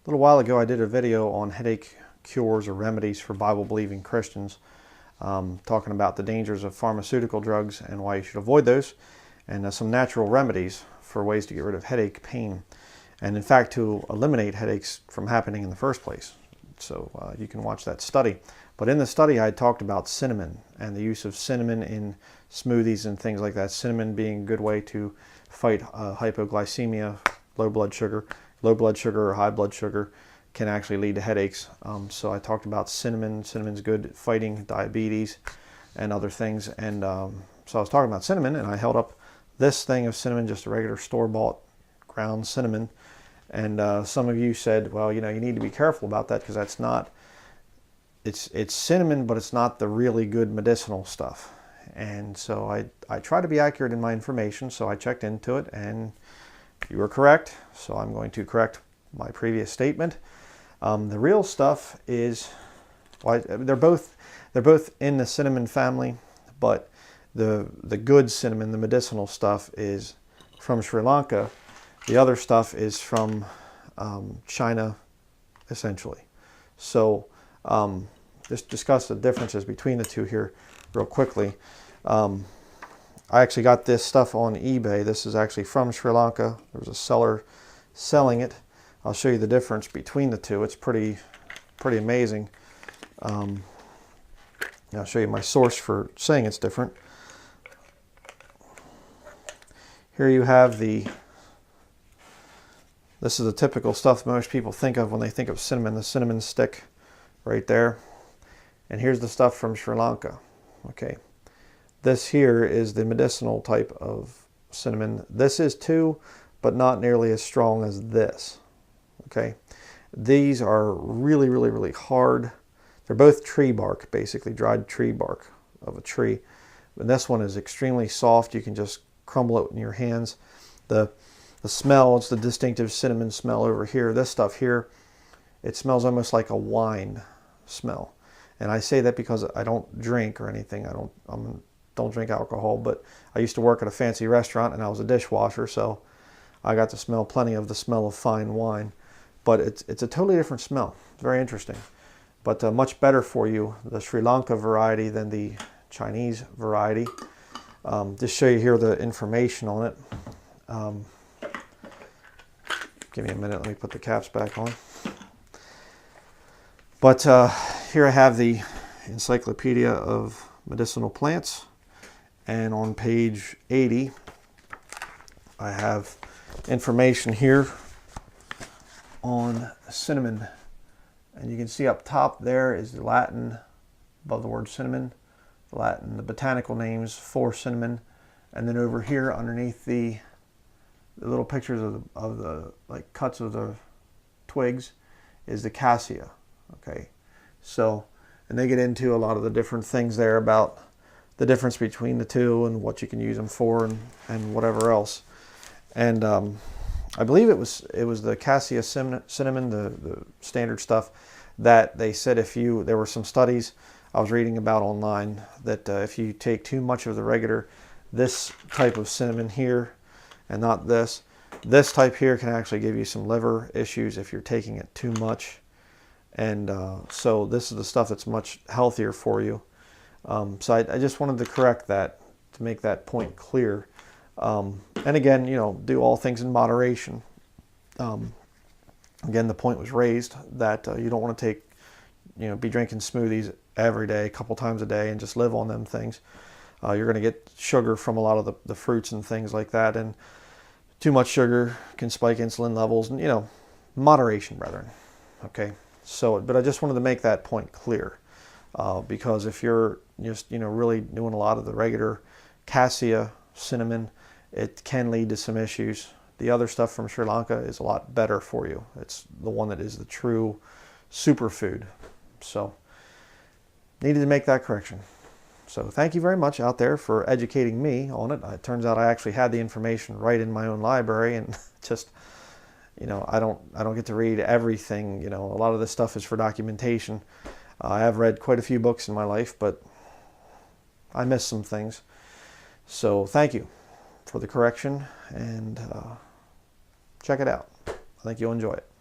A little while ago I did a video on headache cures or remedies for Bible-believing Christians, talking about the dangers of pharmaceutical drugs and why you should avoid those, and some natural remedies for ways to get rid of headache pain, and in fact to eliminate headaches from happening in the first place. So you can watch that study. But in the study I talked about cinnamon and the use of cinnamon in smoothies and things like that. Cinnamon being a good way to fight hypoglycemia, low blood sugar. Low blood sugar or high blood sugar can actually lead to headaches. So I talked about cinnamon. Cinnamon's good at fighting diabetes and other things. And so I was talking about cinnamon, and I held up this thing of cinnamon, just a regular store-bought ground cinnamon. And some of you said, well, you know, you need to be careful about that because that's not, it's cinnamon, but it's not the really good medicinal stuff. And so I try to be accurate in my information, so I checked into it, and you were correct. So I'm going to correct my previous statement. The real stuff is, well, they're both in the cinnamon family, but the good cinnamon, the medicinal stuff, is from Sri Lanka. The other stuff is from China, essentially. So just discuss the differences between the two here real quickly. I actually got this stuff on eBay. This is actually from Sri Lanka. There was a seller selling it. I'll show you the difference between the two. It's pretty amazing. I'll show you my source for saying it's different. Here you have this is the typical stuff most people think of when they think of cinnamon, the cinnamon stick right there. And here's the stuff from Sri Lanka. Okay. This here is the medicinal type of cinnamon. This is too, but not nearly as strong as this. Okay. These are really, really, really hard. They're both tree bark, basically dried tree bark of a tree. And this one is extremely soft. You can just crumble it in your hands. The smell, it's the distinctive cinnamon smell over here. This stuff here, it smells almost like a wine smell. And I say that because I don't drink or anything. I don't drink alcohol, but I used to work at a fancy restaurant and I was a dishwasher, so I got to smell plenty of the smell of fine wine. But it's a totally different smell. It's very interesting, but much better for you, the Sri Lanka variety, than the Chinese variety. Just show you here the information on it. Give me a minute, let me put the caps back on. But here I have the Encyclopedia of Medicinal Plants, and on page 80 I have information here on cinnamon, and you can see up top there is the Latin above the word cinnamon, the botanical names for cinnamon, and then over here underneath the little pictures of the like cuts of the twigs is the cassia. Okay, so, and they get into a lot of the different things there about the difference between the two and what you can use them for and whatever else. And I believe it was the cassia cinnamon, the standard stuff, that they said there were some studies I was reading about online that if you take too much of the regular, this type of cinnamon here and not this type here can actually give you some liver issues if you're taking it too much. And so this is the stuff that's much healthier for you. So I just wanted to correct that, to make that point clear. And again, you know, do all things in moderation. Again, the point was raised that you don't want to be drinking smoothies every day, a couple times a day, and just live on them things. You're going to get sugar from a lot of the fruits and things like that, and too much sugar can spike insulin levels, and, you know, moderation, brethren. Okay. So, but I just wanted to make that point clear, because if you're just, you know, really doing a lot of the regular cassia cinnamon, it can lead to some issues. The other stuff from Sri Lanka is a lot better for you. It's the one that is the true superfood. So, needed to make that correction. So thank you very much out there for educating me on it. It turns out I actually had the information right in my own library, and just, you know, I don't get to read everything. You know, a lot of this stuff is for documentation. I have read quite a few books in my life, but I missed some things. So thank you for the correction, and check it out. I think you'll enjoy it.